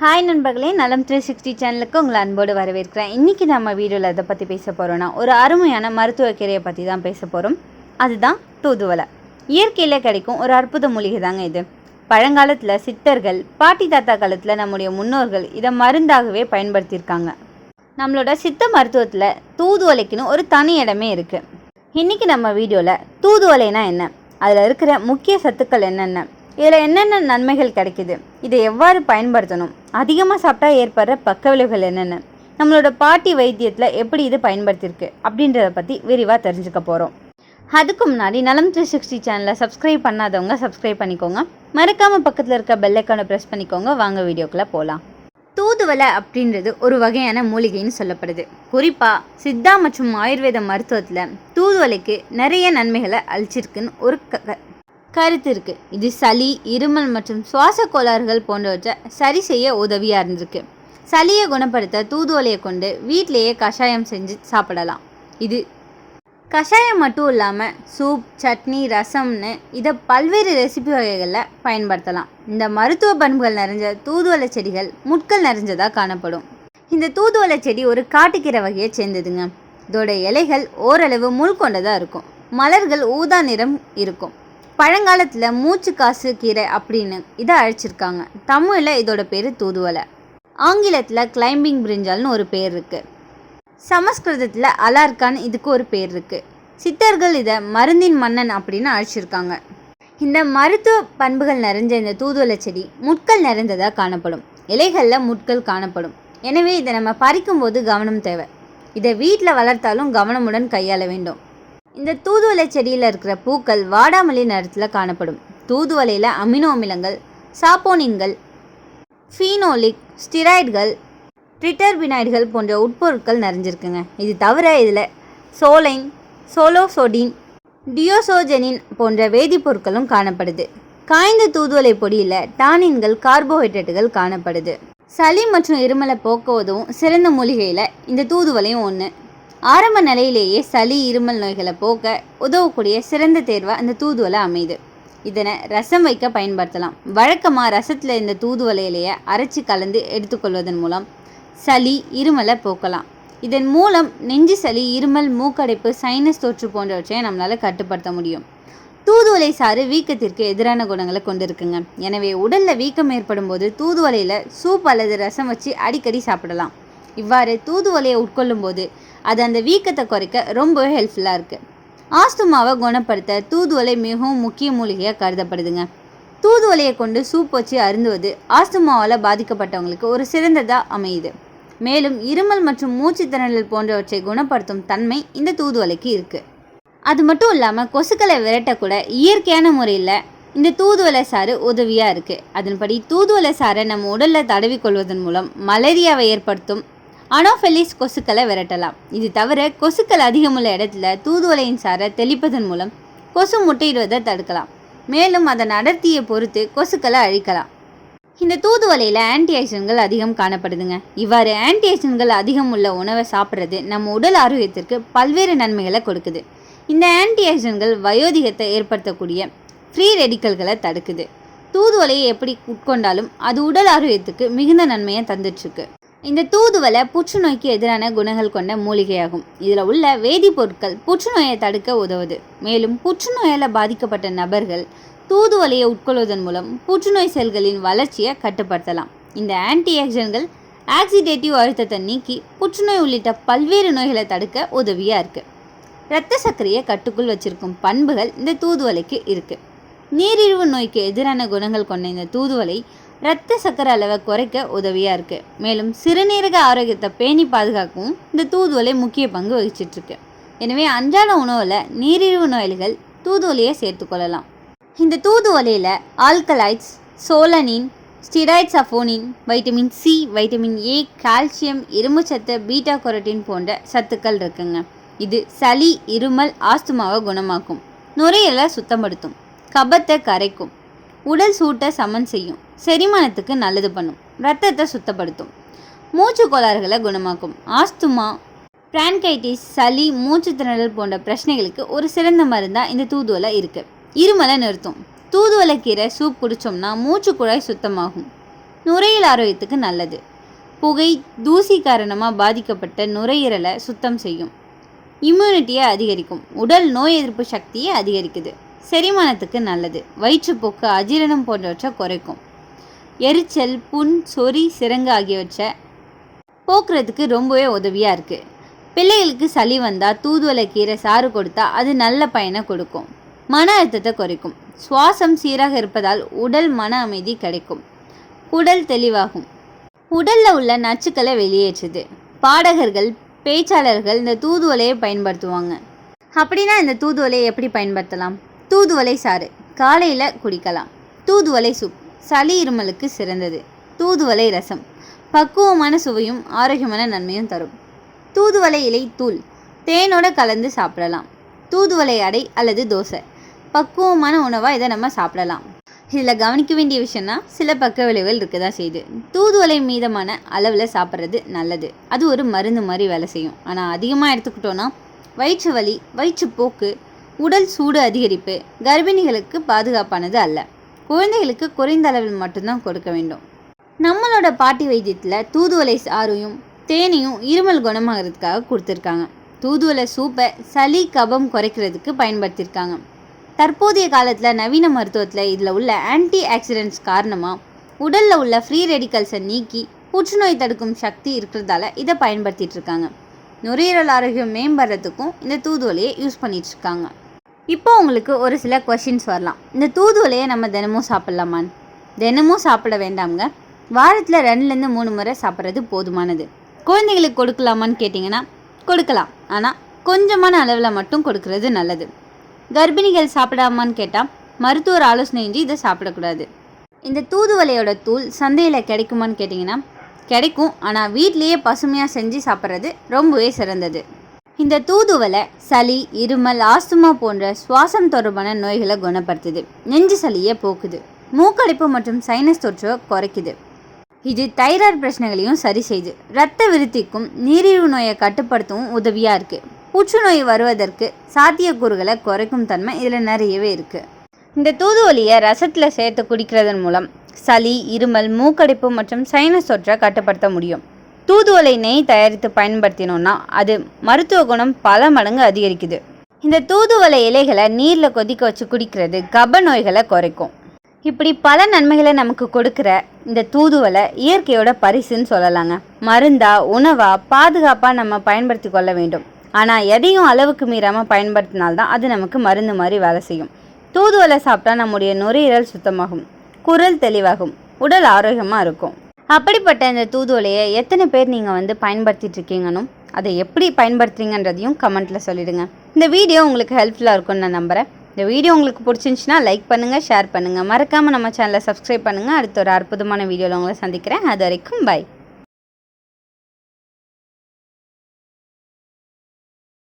Hi நண்பர்களே, நலம் 360 சேனலுக்கு உங்களை அன்போடு வரவேற்கிறேன். இன்றைக்கி நம்ம வீடியோவில் எதை பற்றி பேச போகிறோன்னா, ஒரு அருமையான மருத்துவ கீரையை பற்றி தான் பேச போகிறோம். அதுதான் தூதுவளை. இயற்கையில் கிடைக்கும் ஒரு அற்புத மூலிகை தாங்க இது. பழங்காலத்தில் சித்தர்கள், பாட்டி தாத்தா காலத்தில் நம்முடைய முன்னோர்கள் இதை மருந்தாகவே பயன்படுத்தியிருக்காங்க. நம்மளோட சித்த மருத்துவத்தில் தூதுவளைக்குன்னு ஒரு தனி இடமே இருக்குது. இன்றைக்கி நம்ம வீடியோவில் தூதுவளைனா என்ன, அதில் இருக்கிற முக்கிய சத்துக்கள் என்னென்ன, இதில் என்னென்ன நன்மைகள் கிடைக்குது, இதை எவ்வாறு பயன்படுத்தணும், அதிகமாக சாப்பிட்டா ஏற்படுற பக்க விளைவுகள் என்னென்ன, நம்மளோட பாட்டி வைத்தியத்தில் எப்படி இது பயன்படுத்தியிருக்கு அப்படின்றத பற்றி விரிவாக தெரிஞ்சுக்க போகிறோம். அதுக்கு முன்னாடி நலம் 360 சேனலை சப்ஸ்கிரைப் பண்ணாதவங்க சப்ஸ்கிரைப் பண்ணிக்கோங்க. மறக்காமல் பக்கத்தில் இருக்க பெல் ஐக்கானை ப்ரெஸ் பண்ணிக்கோங்க. வாங்க வீடியோக்குள்ளே போகலாம். தூதுவளை அப்படின்றது ஒரு வகையான மூலிகைன்னு சொல்லப்படுது. குறிப்பாக சித்தா மற்றும் ஆயுர்வேத மருத்துவத்தில் தூதுவளைக்கு நிறைய நன்மைகளை அளிச்சிருக்குன்னு ஒரு கருத்து இருக்குது. இது சளி, இருமல் மற்றும் சுவாச கோளாறுகள் போன்றவற்றை சரி செய்ய உதவியாக இருந்திருக்கு. சளியை குணப்படுத்த தூதுவளையை கொண்டு வீட்டிலேயே கஷாயம் செஞ்சு சாப்பிடலாம். இது கஷாயம் மட்டும் இல்லாமல் சூப், சட்னி, ரசம்னு இதை பல்வேறு ரெசிபி வகைகளில் பயன்படுத்தலாம். இந்த மருத்துவ பண்புகள் நிறைஞ்ச தூதுவளை செடிகள் முட்கள் நிறைஞ்சதாக காணப்படும். இந்த தூதுவளை செடி ஒரு காட்டுக்கீரை வகையை சேர்ந்ததுங்க. இதோட இலைகள் ஓரளவு முள் கொண்டதாக இருக்கும். மலர்கள் ஊதா நிறம் இருக்கும். பழங்காலத்தில் மூச்சு காசு கீரை அப்படின்னு இதை அழைச்சிருக்காங்க. தமிழில் இதோட பேர் தூதுவளை. ஆங்கிலத்தில் கிளைம்பிங் பிரிஞ்சால்னு ஒரு பேர் இருக்குது. சமஸ்கிருதத்தில் அலார்கான் இதுக்கு ஒரு பேர் இருக்குது. சித்தர்கள் இதை மருந்தின் மன்னன் அப்படின்னு அழைச்சிருக்காங்க. இந்த மருத்துவ பண்புகள் நிறைஞ்ச இந்த தூதுவளை செடி முட்கள் நிறைந்ததாக காணப்படும். இலைகளில் முட்கள் காணப்படும். எனவே இதை நம்ம பறிக்கும்போது கவனம் தேவை. இதை வீட்டில் வளர்த்தாலும் கவனமுடன் கையாள வேண்டும். இந்த தூதுவளை செடியில் இருக்கிற பூக்கள் வாடாமல்லி நிறத்தில் காணப்படும். தூதுவளையில் அமினோ அமிலங்கள், சாப்போனின்கள், ஃபீனோலிக், ஸ்டிராய்டுகள், ட்ரிட்டர்பினாய்டுகள் போன்ற உட்பொருட்கள் நிறைஞ்சிருக்குங்க. இது தவிர இதில் சோலைன், சோலோசோடின், டியோசோஜனின் போன்ற வேதிப்பொருட்களும் காணப்படுது. காய்ந்த தூதுவளை பொடியில் டானின்கள், கார்போஹைட்ரேட்டுகள் காணப்படுது. சளி மற்றும் இருமலை போக்க உதவும் சிறந்த மூலிகையில் இந்த தூதுவளையும் ஒன்று. ஆரம்ப நிலையிலேயே சளி, இருமல் நோய்களை போக்க உதவக்கூடிய சிறந்த தேர்வாக இந்த தூதுவளை அமையுது. இதனை ரசம் வைக்க பயன்படுத்தலாம். வழக்கமாக ரசத்தில் இந்த தூதுவளை இலையை அரைச்சி கலந்து எடுத்துக்கொள்வதன் மூலம் சளி, இருமலை போக்கலாம். இதன் மூலம் நெஞ்சு சளி, இருமல், மூக்கடைப்பு, சைனஸ் தொற்று போன்றவற்றை நம்மளால் கட்டுப்படுத்த முடியும். தூதுவளை சாறு வீக்கத்திற்கு எதிரான குணங்களை கொண்டிருக்குங்க. எனவே உடலில் வீக்கம் ஏற்படும் போது தூதுவளையில் சூப் அல்லது ரசம் வச்சு அடிக்கடி சாப்பிடலாம். இவ்வாறு தூதுவளையை உட்கொள்ளும் போது அது அந்த வீக்கத்தை குறைக்க ரொம்பவே ஹெல்ப்ஃபுல்லாக இருக்குது. ஆஸ்துமாவை குணப்படுத்த தூதுவளை மிகவும் முக்கிய மூலிகையாக கருதப்படுதுங்க. தூதுவளையை கொண்டு சூப் வச்சு அருந்துவது ஆஸ்துமாவால் பாதிக்கப்பட்டவங்களுக்கு ஒரு சிறந்ததாக அமையுது. மேலும் இருமல் மற்றும் மூச்சு திணறல் போன்றவற்றை குணப்படுத்தும் தன்மை இந்த தூதுவளைக்கு இருக்குது. அது மட்டும் இல்லாமல் கொசுக்களை விரட்டக்கூட இயற்கையான முறையில் இந்த தூதுவளை சாறு உதவியாக இருக்குது. அதன்படி தூதுவளை சாறை நம்ம உடலில் தடவிக்கொள்வதன் மூலம் மலேரியாவை ஏற்படுத்தும் அனோஃபெலிஸ் கொசுக்களை விரட்டலாம். இது தவிர கொசுக்கள் அதிகமுள்ள இடத்துல தூதுவளையின் சாறை தெளிப்பதன் மூலம் கொசு முட்டையிடுவதை தடுக்கலாம். மேலும் அதன் அடர்த்தியை பொறுத்து கொசுக்களை அழிக்கலாம். இந்த தூதுவளையில் ஆன்டிஆக்சிடன்ட்கள் அதிகம் காணப்படுதுங்க. இவ்வாறு ஆன்டிஆக்சிடன்ட்கள் அதிகம் உள்ள உணவை சாப்பிட்றது நம்ம உடல் ஆரோக்கியத்திற்கு பல்வேறு நன்மைகளை கொடுக்குது. இந்த ஆன்டிஆக்சிடன்ட்கள் வயோதிகத்தை ஏற்படுத்தக்கூடிய ஃப்ரீ ரெடிக்கல்களை தடுக்குது. தூதுவளையை எப்படி உட்கொண்டாலும் அது உடல் ஆரோக்கியத்துக்கு மிகுந்த நன்மையை தந்துட்டுருக்கு. இந்த தூதுவளை புற்றுநோய்க்கு எதிரான குணங்கள் கொண்ட மூலிகையாகும். இதில் உள்ள வேதிப்பொருட்கள் புற்றுநோயை தடுக்க உதவுது. மேலும் புற்றுநோயால் பாதிக்கப்பட்ட நபர்கள் தூதுவளையை உட்கொள்வதன் மூலம் புற்றுநோய் செல்களின் வளர்ச்சியை கட்டுப்படுத்தலாம். இந்த ஆன்டிஆக்சிடன்ட்கள் ஆக்சிடேட்டிவ் அழுத்தத்தை நீக்கி புற்றுநோய் உள்ளிட்ட பல்வேறு நோய்களை தடுக்க உதவியாக இருக்குது. இரத்த சர்க்கரையை கட்டுக்குள் வச்சிருக்கும் பண்புகள் இந்த தூதுவளைக்கு இருக்குது. நீரிழிவு நோய்க்கு எதிரான குணங்கள் கொண்ட இந்த தூதுவளை இரத்த சர்க்கரை அளவை குறைக்க உதவியாக இருக்குது. மேலும் சிறுநீரக ஆரோக்கியத்தை பேணி பாதுகாக்கவும் இந்த தூதுவளை முக்கிய பங்கு வகிச்சிட்ருக்கு. எனவே அன்றாட உணவில் நீரிழிவு நோயாளிகள் தூதுவளையை சேர்த்துக்கொள்ளலாம். இந்த தூதுவளையில் alkaloids, solanine, steroid saponin, vitamin C, vitamin A, calcium, இரும்புச்சத்து, பீட்டா கரோட்டின் போன்ற சத்துக்கள் இருக்குங்க. இது சளி, இருமல், ஆஸ்துமாவை குணமாக்கும், நுரையீரலை சுத்தப்படுத்தும், கபத்தை கரைக்கும், உடல் சூட்டை சமன் செய்யும், செரிமானத்துக்கு நல்லது பண்ணும், இரத்தத்தை சுத்தப்படுத்தும், மூச்சு கோளாறுகளை குணமாக்கும். ஆஸ்துமா, பிரான்கைட்டிஸ், சளி, மூச்சு திணறல் போன்ற பிரச்சனைகளுக்கு ஒரு சிறந்த மருந்தாக இந்த தூதுவளை இருக்குது. இருமலை நிறுத்தும். தூதுவளை கீரை சூப் குடித்தோம்னா மூச்சு குழாய் சுத்தமாகும். நுரையீரல் ஆரோக்கியத்துக்கு நல்லது. புகை, தூசி காரணமாக பாதிக்கப்பட்ட நுரையீரலை சுத்தம் செய்யும். இம்யூனிட்டியை அதிகரிக்கும். உடல் நோய் எதிர்ப்பு சக்தியை அதிகரிக்குது. செரிமானத்துக்கு நல்லது. வயிற்றுப்போக்கு, அஜீரணம் போன்றவற்றை குறைக்கும். எரிச்சல், புண், சொறி, சிரங்கு ஆகியவற்றை போக்குறதுக்கு ரொம்பவே உதவியாக இருக்குது. பிள்ளைகளுக்கு சளி வந்தால் தூதுவளை கீரை சாறு கொடுத்தா அது நல்ல பயனை கொடுக்கும். மன அழுத்தத்தை குறைக்கும். சுவாசம் சீராக இருப்பதால் உடல் மன அமைதி கிடைக்கும். குடல் தெளிவாகும். உடலில் உள்ள நச்சுக்களை வெளியேற்றுது. பாடகர்கள், பேச்சாளர்கள் இந்த தூதுவளையை பயன்படுத்துவாங்க. அப்படின்னா இந்த தூதுவளையை எப்படி பயன்படுத்தலாம்? தூதுவளை சாறு காலையில் குடிக்கலாம். தூதுவளை சூப் சளி இருமலுக்கு சிறந்தது. தூதுவளை ரசம் பக்குவமான சுவையும் ஆரோக்கியமான நன்மையும் தரும். தூதுவளை இலை தூள் தேனோட கலந்து சாப்பிடலாம். தூதுவளை அடை அல்லது தோசை பக்குவமான உணவாக இதை நம்ம சாப்பிடலாம். இதில் கவனிக்க வேண்டிய விஷயம்னா சில பக்க விளைவுகள் இருக்க தான் செய்யுது. தூதுவளை மீதமான அளவில் சாப்பிட்றது நல்லது. அது ஒரு மருந்து மாதிரி வேலை செய்யும். ஆனால் அதிகமாக எடுத்துக்கிட்டோன்னா வயிற்று வலி, வயிற்றுப்போக்கு, உடல் சூடு அதிகரிப்பு கர்ப்பிணிகளுக்கு பாதுகாப்பானது அல்ல. குழந்தைகளுக்கு குறைந்த அளவில் மட்டும்தான் கொடுக்க வேண்டும். நம்மளோட பாட்டி வைத்தியத்தில் தூதுவளை சாறையும் தேனையும் இருமல் குணமாகிறதுக்காக கொடுத்துருக்காங்க. தூதுவளை சூப்பை சளி, கபம் குறைக்கிறதுக்கு பயன்படுத்தியிருக்காங்க. தற்போதைய காலத்தில் நவீன மருத்துவத்தில் இதில் உள்ள ஆன்டி ஆக்சிடென்ட்ஸ் காரணமாக உடலில் உள்ள ஃப்ரீ ரெடிக்கல்ஸை நீக்கி புற்றுநோய் தடுக்கும் சக்தி இருக்கிறதால இதை பயன்படுத்திகிட்டு இருக்காங்க. நுரையீரல் ஆரோக்கியம் மேம்படுறதுக்கும் இந்த தூதுவளையை யூஸ் பண்ணிகிட்ருக்காங்க. இப்போ உங்களுக்கு ஒரு சில கொஷின்ஸ் வரலாம். இந்த தூதுவளையை நம்ம தினமும் சாப்பிட்லாமான்னு? தினமும் சாப்பிட வேண்டாம்ங்க. வாரத்தில் 2லேருந்து 3 முறை சாப்பிட்றது போதுமானது. குழந்தைகளுக்கு கொடுக்கலாமான்னு கேட்டிங்கன்னா கொடுக்கலாம். ஆனால் கொஞ்சமான அளவில் மட்டும் கொடுக்கறது நல்லது. கர்ப்பிணிகள் சாப்பிடாமான்னு கேட்டால் மருத்துவர் ஆலோசனையின்றி இதை சாப்பிடக்கூடாது. இந்த தூதுவளையோட தூள் சந்தையில் கிடைக்குமான்னு கேட்டிங்கன்னா கிடைக்கும். ஆனால் வீட்லேயே பசுமையாக செஞ்சு சாப்பிட்றது ரொம்பவே சிறந்தது. இந்த தூதுவளை சளி, இருமல், ஆஸ்துமா போன்ற சுவாசம் தொடர்பான நோய்களை குணப்படுத்துது. நெஞ்சு சளியை போக்குது. மூக்கடைப்பு மற்றும் சைனஸ் தொற்றை குறைக்குது. இது தைராய்டு பிரச்சனைகளையும் சரி செய்து இரத்த விருத்திக்கும் நீரிழிவு நோயை கட்டுப்படுத்தவும் உதவியாக இருக்குது. புற்றுநோய் வருவதற்கு சாத்தியக்கூறுகளை குறைக்கும் தன்மை இதில் நிறையவே இருக்குது. இந்த தூதுவளையை ரசத்தில் சேர்த்து குடிக்கிறதன் மூலம் சளி, இருமல், மூக்கடைப்பு மற்றும் சைனஸ் தொற்றை கட்டுப்படுத்த முடியும். தூதுவளை நெய் தயாரித்து பயன்படுத்தினோன்னா அது மருத்துவ குணம் பல மடங்கு அதிகரிக்குது. இந்த தூதுவளை இலைகளை நீரில் கொதிக்க வச்சு குடிக்கிறது கப நோய்களை குறைக்கும். இப்படி பல நன்மைகளை நமக்கு கொடுக்குற இந்த தூதுவளை இயற்கையோட பரிசுன்னு சொல்லலாங்க. மருந்தா, உணவா, பாதுகாப்பாக நம்ம பயன்படுத்தி கொள்ள வேண்டும். ஆனால் எதையும் அளவுக்கு மீறாமல் பயன்படுத்தினால்தான் அது நமக்கு மருந்து மாதிரி வேலை செய்யும். தூதுவளை சாப்பிட்டா நம்முடைய நுரையீரல் சுத்தமாகும், குரல் தெளிவாகும், உடல் ஆரோக்கியமாக இருக்கும். அப்படிப்பட்ட இந்த தூதுவளையை எத்தனை பேர் நீங்கள் பயன்படுத்திட்டு இருக்கீங்கன்னு, அதை எப்படி பயன்படுத்துறீங்கன்றதையும் கமெண்ட்டில் சொல்லிடுங்க. இந்த வீடியோ உங்களுக்கு ஹெல்ப்ஃபுல்லாக இருக்கும்னு நான் நம்புகிறேன். இந்த வீடியோ உங்களுக்கு பிடிச்சிருந்துச்சுன்னா லைக் பண்ணுங்கள், ஷேர் பண்ணுங்கள். மறக்காமல் நம்ம சேனலை சப்ஸ்கிரைப் பண்ணுங்கள். அடுத்த ஒரு அற்புதமான வீடியோவில் உங்களை சந்திக்கிறேன். அது வரைக்கும் பை.